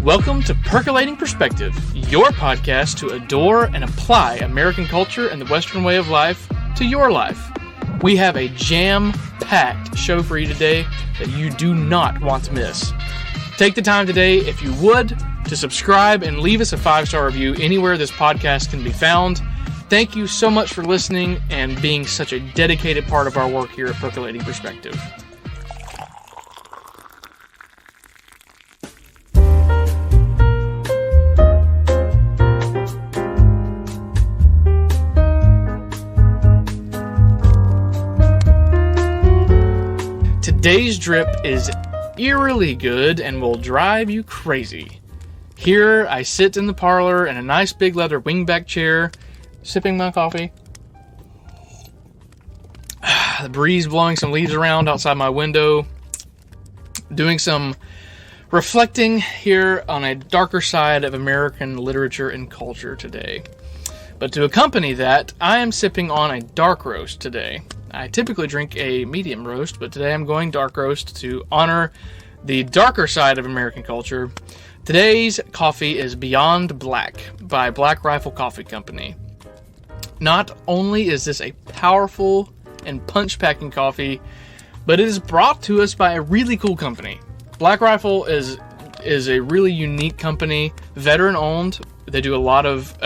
Welcome to Percolating Perspective, your podcast to adore and apply American culture and the Western way of life to your life. We have a jam-packed show for you today that you do not want to miss. Take the time today, if you would, to subscribe and leave us a 5-star review anywhere this podcast can be found. Thank you so much for listening and being such a dedicated part of our work here at Percolating Perspective. Today's drip is eerily good and will drive you crazy. Here, I sit in the parlor in a nice big leather wingback chair, sipping my coffee. The breeze blowing some leaves around outside my window. Doing some reflecting here on a darker side of American literature and culture today. But to accompany that, I am sipping on a dark roast today. I typically drink a medium roast, but today I'm going dark roast to honor the darker side of American culture. Today's coffee is Beyond Black by Black Rifle Coffee Company. Not only is this a powerful and punch-packing coffee, but it is brought to us by a really cool company. Black Rifle is a really unique company, veteran-owned. They do a lot of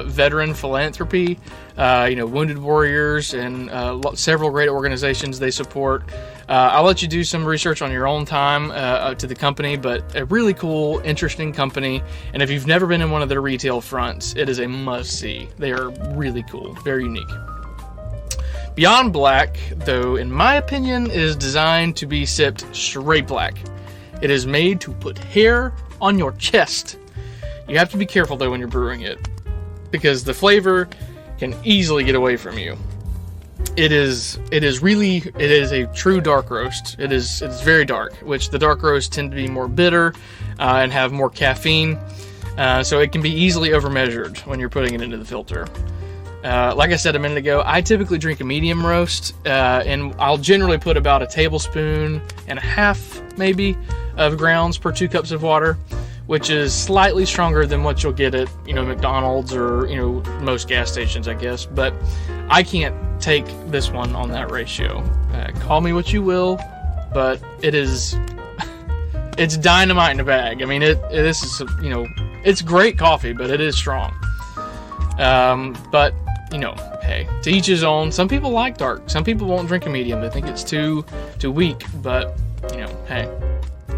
veteran philanthropy, wounded warriors, and several great organizations they support. I'll let you do some research on your own time to the company, but a really cool, interesting company. And if you've never been in one of their retail fronts, it is a must-see. They are really cool, very unique. Beyond Black, though, in my opinion, is designed to be sipped straight black. It is made to put hair on your chest. You have to be careful, though, when you're brewing it, because the flavor can easily get away from you. It is a true dark roast. It's very dark, which the dark roasts tend to be more bitter and have more caffeine, so it can be easily overmeasured when you're putting it into the filter. Like I said a minute ago, I typically drink a medium roast, and I'll generally put about a tablespoon and a half, maybe, of grounds per 2 cups of water, which is slightly stronger than what you'll get at, McDonald's or, most gas stations, I guess. But I can't take this one on that ratio. Call me what you will, but it's dynamite in a bag. I mean, it's great coffee, but it is strong. But, hey, to each his own. Some people like dark. Some people won't drink a medium. They think it's too weak. But, hey,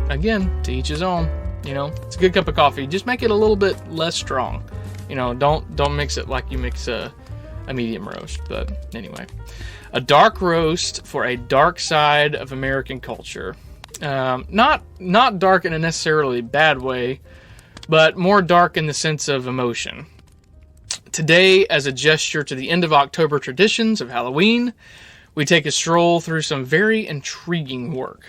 again, to each his own. It's a good cup of coffee. Just make it a little bit less strong. Don't mix it like you mix a medium roast. But anyway, a dark roast for a dark side of American culture. Not dark in a necessarily bad way, but more dark in the sense of emotion. Today, as a gesture to the end of October traditions of Halloween, we take a stroll through some very intriguing work.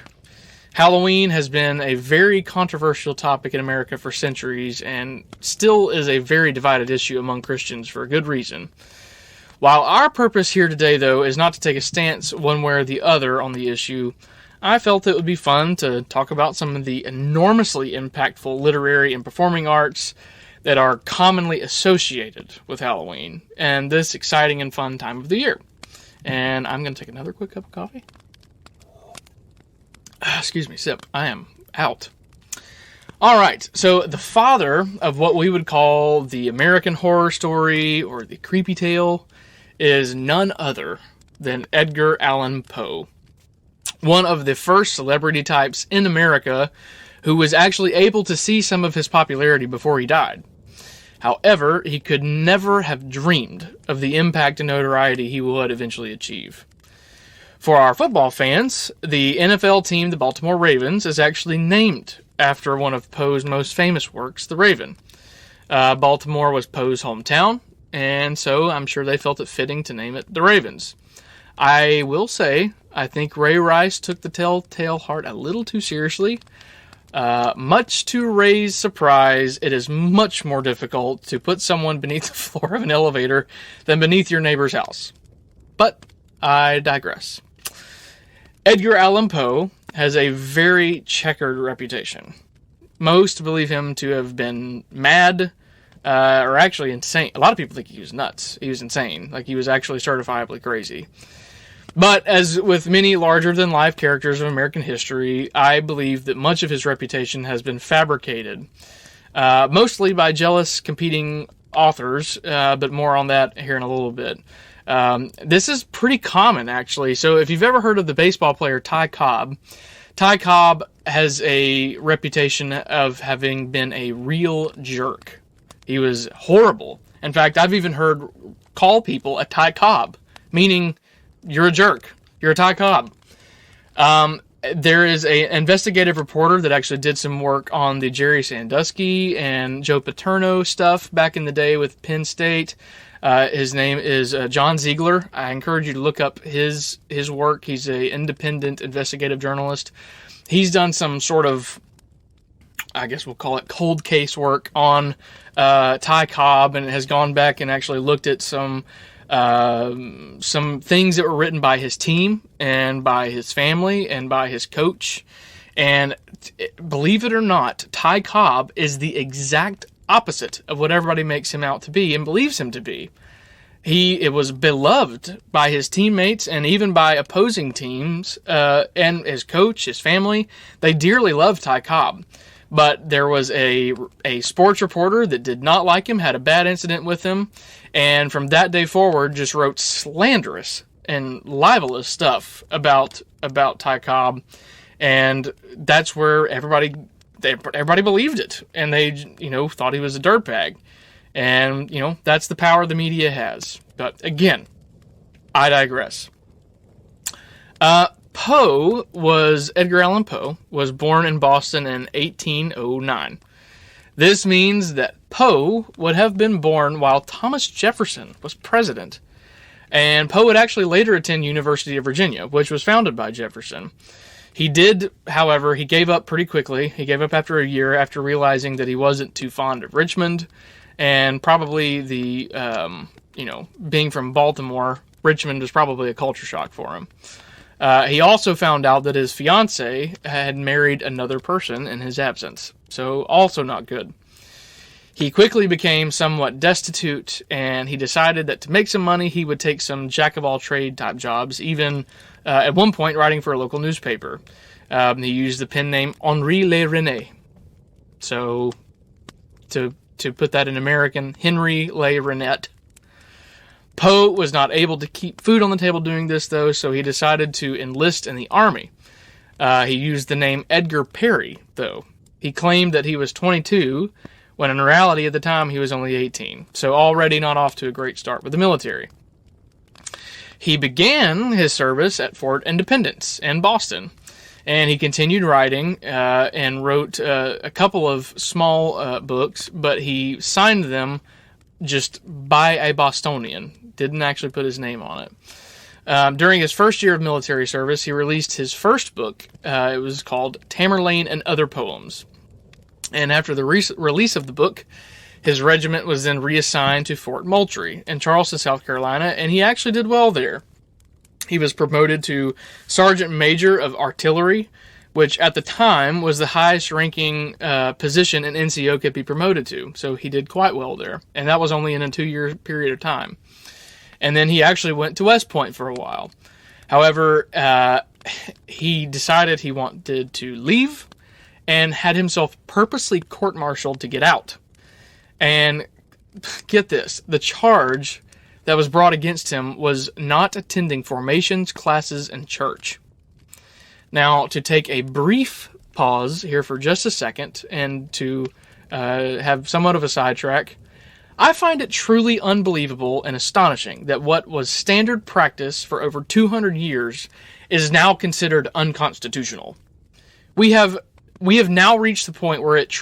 Halloween has been a very controversial topic in America for centuries and still is a very divided issue among Christians for a good reason. While our purpose here today, though, is not to take a stance one way or the other on the issue, I felt it would be fun to talk about some of the enormously impactful literary and performing arts that are commonly associated with Halloween and this exciting and fun time of the year. And I'm going to take another quick cup of coffee. Excuse me, sip. I am out. All right, so the father of what we would call the American horror story or the creepy tale is none other than Edgar Allan Poe, one of the first celebrity types in America who was actually able to see some of his popularity before he died. However, he could never have dreamed of the impact and notoriety he would eventually achieve. For our football fans, the NFL team, the Baltimore Ravens, is actually named after one of Poe's most famous works, The Raven. Baltimore was Poe's hometown, and so I'm sure they felt it fitting to name it The Ravens. I will say, I think Ray Rice took the Telltale Heart a little too seriously. Much to Ray's surprise, it is much more difficult to put someone beneath the floor of an elevator than beneath your neighbor's house. But I digress. Edgar Allan Poe has a very checkered reputation. Most believe him to have been mad, or actually insane. A lot of people think he was nuts. He was insane. Like, he was actually certifiably crazy. But as with many larger-than-life characters of American history, I believe that much of his reputation has been fabricated, mostly by jealous competing authors, but more on that here in a little bit. This is pretty common, actually. So if you've ever heard of the baseball player Ty Cobb has a reputation of having been a real jerk. He was horrible. In fact, I've even heard call people a Ty Cobb, meaning you're a jerk. You're a Ty Cobb. There is an investigative reporter that actually did some work on the Jerry Sandusky and Joe Paterno stuff back in the day with Penn State. His name is John Ziegler. I encourage you to look up his work. He's an independent investigative journalist. He's done some sort of, I guess we'll call it cold case work on Ty Cobb, and has gone back and actually looked at some things that were written by his team and by his family and by his coach. And believe it or not, Ty Cobb is the exact opposite of what everybody makes him out to be and believes him to be. It was beloved by his teammates and even by opposing teams, and his coach, his family. They dearly loved Ty Cobb. But there was a sports reporter that did not like him, had a bad incident with him, and from that day forward just wrote slanderous and libelous stuff about Ty Cobb, and that's where everybody believed it, and they thought he was a dirtbag, and that's the power the media has. But again, I digress. Edgar Allan Poe was born in Boston in 1809. This means that Poe would have been born while Thomas Jefferson was president. And Poe would actually later attend University of Virginia, which was founded by Jefferson. He did, however, he gave up pretty quickly. He gave up after a year after realizing that he wasn't too fond of Richmond, and probably being from Baltimore, Richmond was probably a culture shock for him. He also found out that his fiancée had married another person in his absence, so also not good. He quickly became somewhat destitute, and he decided that to make some money, he would take some jack-of-all-trade type jobs, even at one point writing for a local newspaper. He used the pen name Henri Le René. So, to put that in American, Henry Le Renette. Poe was not able to keep food on the table doing this, though, so he decided to enlist in the army. He used the name Edgar Perry, though. He claimed that he was 22, when in reality at the time he was only 18, so already not off to a great start with the military. He began his service at Fort Independence in Boston, and he continued writing and wrote a couple of small books, but he signed them just by a Bostonian. Didn't actually put his name on it. During his first year of military service, he released his first book. It was called Tamerlane and Other Poems. And after the release of the book, his regiment was then reassigned to Fort Moultrie in Charleston, South Carolina, and he actually did well there. He was promoted to Sergeant Major of Artillery, which at the time was the highest ranking position an NCO could be promoted to. So he did quite well there. And that was only in a 2-year period of time. And then he actually went to West Point for a while. However, he decided he wanted to leave and had himself purposely court-martialed to get out. And get this, the charge that was brought against him was not attending formations, classes, and church. Now, to take a brief pause here for just a second and to have somewhat of a sidetrack, I find it truly unbelievable and astonishing that what was standard practice for over 200 years is now considered unconstitutional. We have now reached the point where it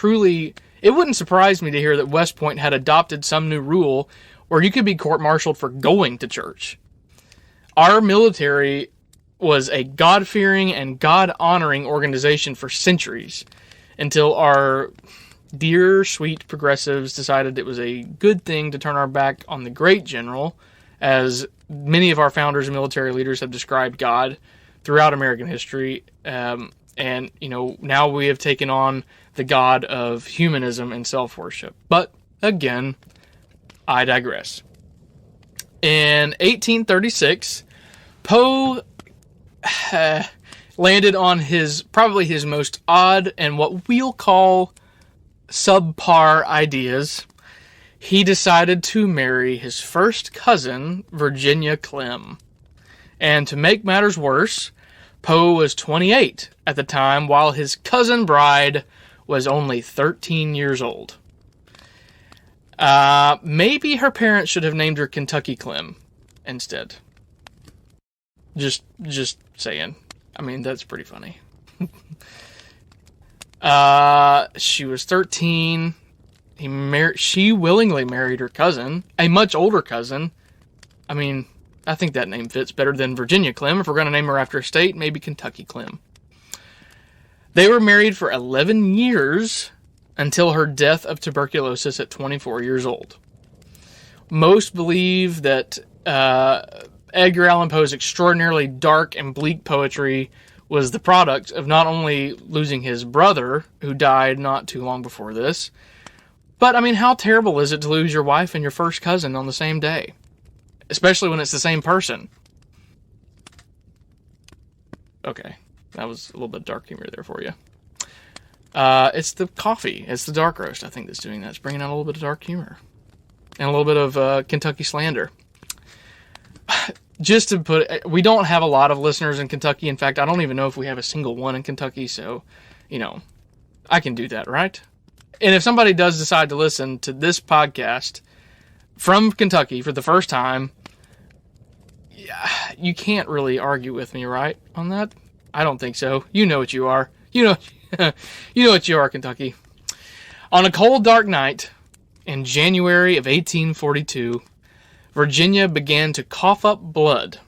wouldn't surprise me to hear that West Point had adopted some new rule where you could be court-martialed for going to church. Our military was a God-fearing and God-honoring organization for centuries until our dear, sweet progressives decided it was a good thing to turn our back on the great general, as many of our founders and military leaders have described God throughout American history. And now we have taken on the god of humanism and self-worship. But, again, I digress. In 1836, Poe landed on probably his most odd and what we'll call subpar ideas. He decided to marry his first cousin, Virginia Clem. And to make matters worse, Poe was 28 at the time, while his cousin bride was only 13 years old. Maybe her parents should have named her Kentucky Clem instead. Just saying. I mean, that's pretty funny. She was 13. She willingly married her cousin, a much older cousin. I mean, I think that name fits better than Virginia Clem. If we're going to name her after a state, maybe Kentucky Clem. They were married for 11 years until her death of tuberculosis at 24 years old. Most believe that Edgar Allan Poe's extraordinarily dark and bleak poetry was the product of not only losing his brother, who died not too long before this, but, I mean, how terrible is it to lose your wife and your first cousin on the same day? Especially when it's the same person. Okay, that was a little bit dark humor there for you. It's the coffee. It's the dark roast, I think, that's doing that. It's bringing out a little bit of dark humor. And a little bit of Kentucky slander. Just to put it, we don't have a lot of listeners in Kentucky. In fact, I don't even know if we have a single one in Kentucky, so, I can do that, right? And if somebody does decide to listen to this podcast from Kentucky for the first time, you can't really argue with me, right, on that? I don't think so. You know what you are. You know what you are, Kentucky. On a cold, dark night in January of 1842, Virginia began to cough up blood,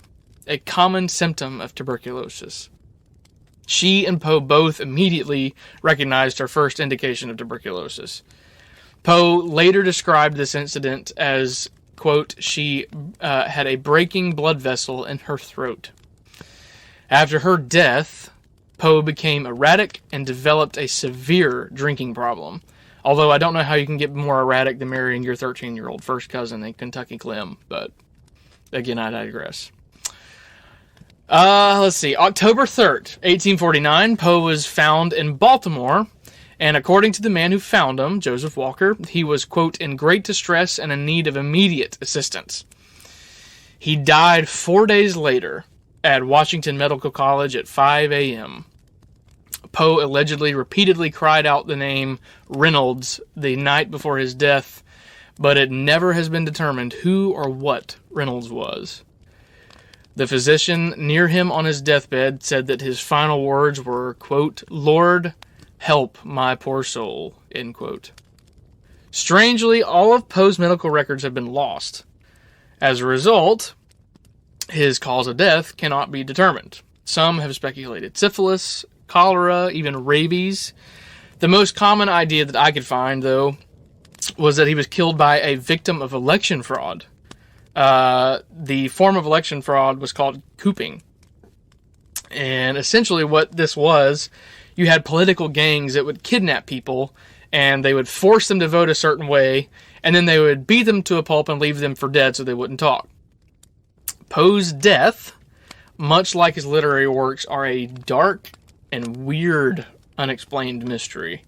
a common symptom of tuberculosis. She and Poe both immediately recognized her first indication of tuberculosis. Poe later described this incident as, quote, she had a breaking blood vessel in her throat. After her death, Poe became erratic and developed a severe drinking problem. Although I don't know how you can get more erratic than marrying your 13-year-old first cousin in Kentucky Clem, but again, I digress. Let's see. October 3rd, 1849, Poe was found in Baltimore, and according to the man who found him, Joseph Walker, he was, quote, in great distress and in need of immediate assistance. He died 4 days later at Washington Medical College at 5 a.m. Poe allegedly repeatedly cried out the name Reynolds the night before his death, but it never has been determined who or what Reynolds was. The physician near him on his deathbed said that his final words were, quote, Lord, help my poor soul, end quote. Strangely, all of Poe's medical records have been lost. As a result, his cause of death cannot be determined. Some have speculated syphilis, cholera, even rabies. The most common idea that I could find, though, was that he was killed by a victim of election fraud. The form of election fraud was called cooping. And essentially what this was, you had political gangs that would kidnap people, and they would force them to vote a certain way, and then they would beat them to a pulp and leave them for dead so they wouldn't talk. Poe's death, much like his literary works, are a dark and weird, unexplained mystery.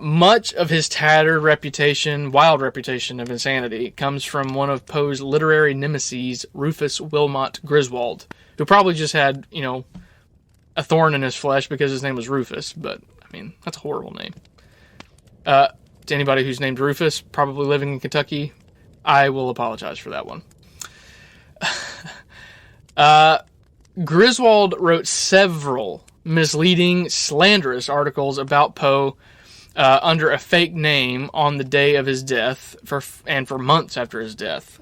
Much of his tattered reputation, wild reputation of insanity, comes from one of Poe's literary nemeses, Rufus Wilmot Griswold, who probably just had, a thorn in his flesh because his name was Rufus, but, I mean, that's a horrible name. To anybody who's named Rufus, probably living in Kentucky, I will apologize for that one. Griswold wrote several misleading, slanderous articles about Poe under a fake name on the day of his death for months after his death.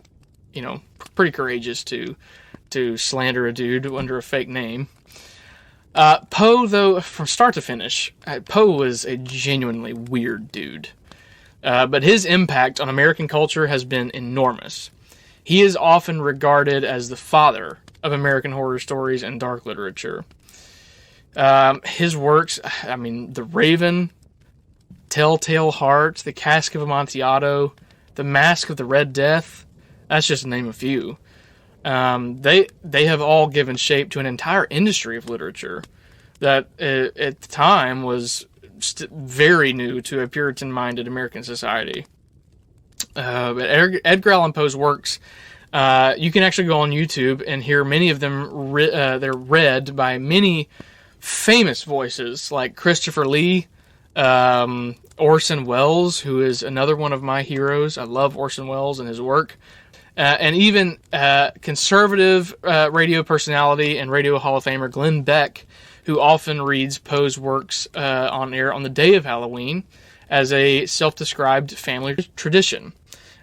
Pretty courageous to slander a dude under a fake name. Poe, though, from start to finish, Poe was a genuinely weird dude. But his impact on American culture has been enormous. He is often regarded as the father of American horror stories and dark literature. His works, I mean, The Raven, Telltale Heart, The Cask of Amontillado, The Mask of the Red Death. That's just to name a few. They have all given shape to an entire industry of literature that at the time was very new to a Puritan-minded American society. But Edgar Allan Poe's works, you can actually go on YouTube and hear many of them. They're read by many famous voices like Christopher Lee, Orson Welles, who is another one of my heroes. I love Orson Welles and his work. And even conservative radio personality and Radio Hall of Famer Glenn Beck, who often reads Poe's works on air on the day of Halloween as a self-described family tradition.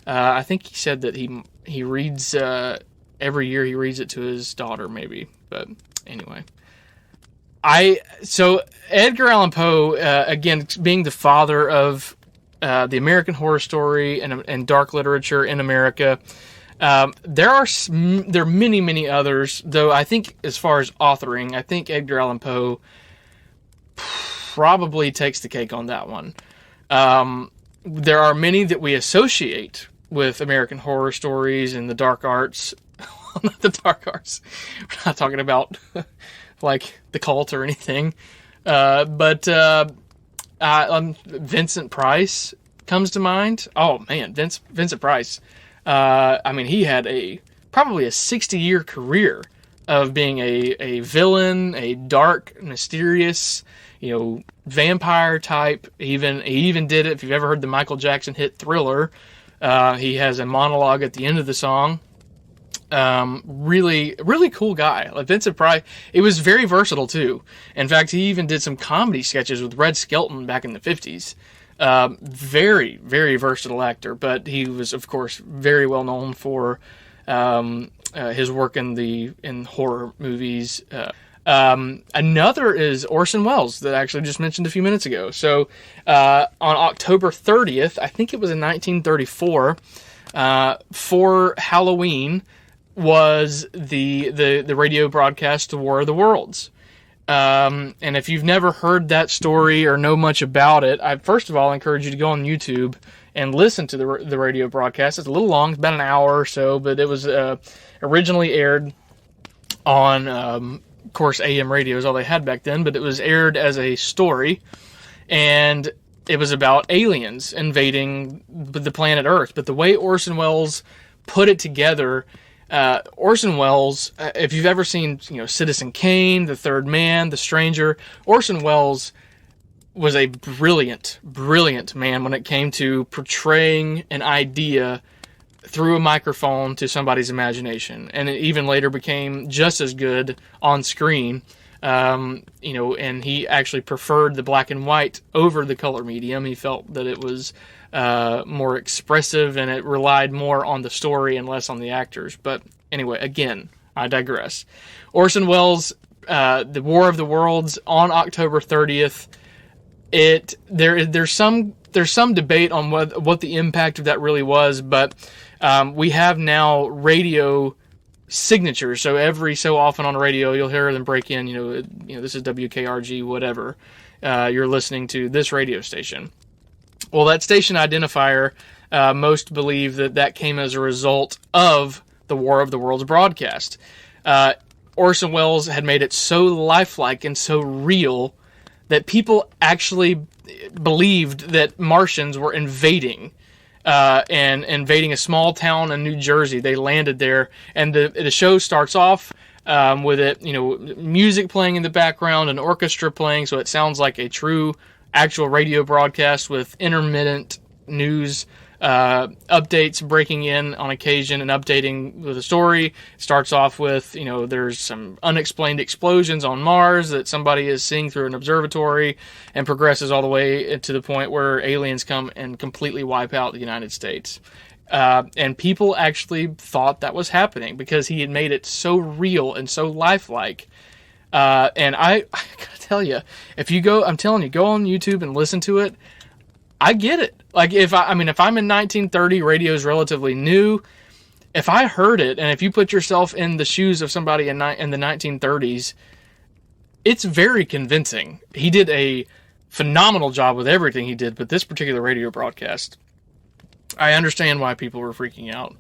I think he said that he reads every year. He reads it to his daughter, maybe. But anyway, so Edgar Allan Poe, again, being the father of the American horror story and dark literature in America. There are many others, though. I think as far as authoring, I think Edgar Allan Poe probably takes the cake on that one. There are many that we associate with American horror stories and the dark arts. Not the dark arts. We're not talking about like the cult or anything. But Vincent Price comes to mind. Oh man, Vincent Price. I mean, he had probably a 60-year career of being a villain, a dark, mysterious, vampire type. He even did it. If you've ever heard the Michael Jackson hit Thriller, he has a monologue at the end of the song. Really, really cool guy. Like Vincent Price, it was very versatile too. In fact, he even did some comedy sketches with Red Skelton back in the 50s. Very, very versatile actor, but he was, of course, very well known for his work in horror movies. Another is Orson Welles that I actually just mentioned a few minutes ago. So on October 30th, I think it was in 1934, for Halloween was the radio broadcast The War of the Worlds. And if you've never heard that story or know much about it, I first of all encourage you to go on YouTube and listen to the radio broadcast. It's a little long, it's about an hour or so, but it was originally aired on, of course, AM radio is all they had back then, but it was aired as a story, and it was about aliens invading the planet Earth. But the way Orson Welles put it together, Orson Welles, if you've ever seen, Citizen Kane, The Third Man, The Stranger, Orson Welles was a brilliant man when it came to portraying an idea through a microphone to somebody's imagination. And it even later became just as good on screen. And he actually preferred the black and white over the color medium. He felt that it was more expressive and it relied more on the story and less on the actors. But anyway, again, I digress. Orson Welles, The War of the Worlds on October 30th. There's some debate on what the impact of that really was, but we have now radio signatures. So every so often on the radio, you'll hear them break in. This is WKRG, whatever. You're listening to this radio station. Well, that station identifier, most believe that came as a result of the War of the Worlds broadcast. Orson Welles had made it so lifelike and so real that people actually believed that Martians were invading and invading a small town in New Jersey. They landed there, and the show starts off with it, music playing in the background, an orchestra playing, so it sounds like a true, actual radio broadcast with intermittent news updates breaking in on occasion and updating with the story. It starts off with, there's some unexplained explosions on Mars that somebody is seeing through an observatory, and progresses all the way to the point where aliens come and completely wipe out the United States. And people actually thought that was happening because he had made it so real and so lifelike. And I gotta tell you, I'm telling you, go on YouTube and listen to it. I get it. Like if I'm in 1930, radio is relatively new. If I heard it, and if you put yourself in the shoes of somebody in the 1930s, it's very convincing. He did a phenomenal job with everything he did, but this particular radio broadcast, I understand why people were freaking out.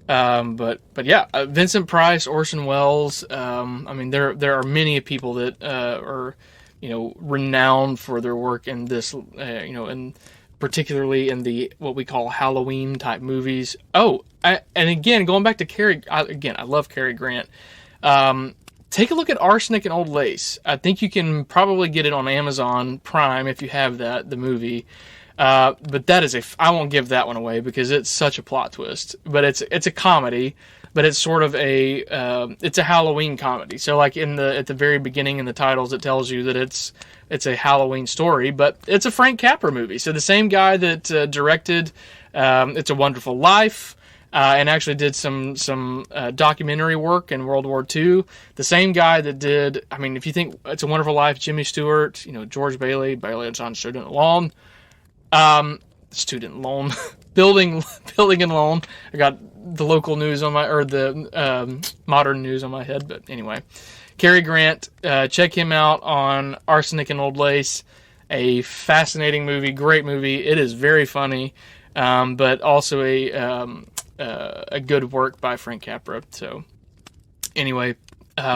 But yeah, Vincent Price, Orson Welles. I mean, there are many people that are, renowned for their work in this, and particularly in the what we call Halloween type movies. Oh, and again, going back to Cary, I love Cary Grant. Take a look at Arsenic and Old Lace. I think you can probably get it on Amazon Prime if you have the movie. But that is I won't give that one away because it's such a plot twist. But it's a comedy, but it's sort of it's a Halloween comedy. So like at the very beginning in the titles, it tells you that it's a Halloween story, but it's a Frank Capra movie. So the same guy that directed It's a Wonderful Life. And actually did some documentary work in World War II. The same guy that did, I mean, if you think It's a Wonderful Life, Jimmy Stewart, George Bailey on Student Loan, building and loan. I got the local news on the modern news on my head, but anyway, Cary Grant, check him out on Arsenic and Old Lace. A fascinating movie, great movie. It is very funny, but also a good work by Frank Capra. So anyway,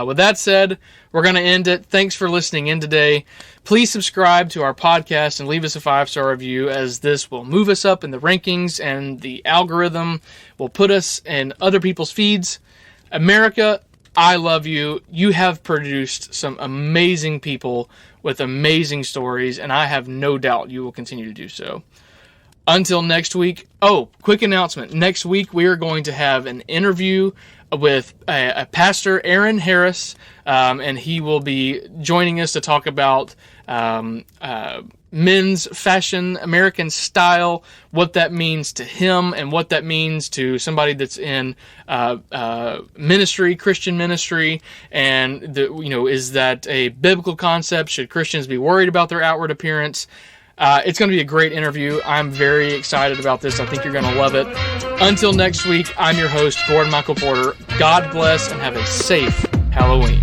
with that said, we're going to end it. Thanks for listening in today. Please subscribe to our podcast and leave us a 5-star review, as this will move us up in the rankings and the algorithm will put us in other people's feeds. America, I love you. You have produced some amazing people with amazing stories, and I have no doubt you will continue to do so. Until next week. Oh, quick announcement. Next week, we are going to have an interview with a pastor, Aaron Harris, and he will be joining us to talk about men's fashion, American style, what that means to him, and what that means to somebody that's in ministry, Christian ministry, and is that a biblical concept? Should Christians be worried about their outward appearance? It's going to be a great interview. I'm very excited about this. I think you're going to love it. Until next week, I'm your host, Gordon Michael Porter. God bless and have a safe Halloween.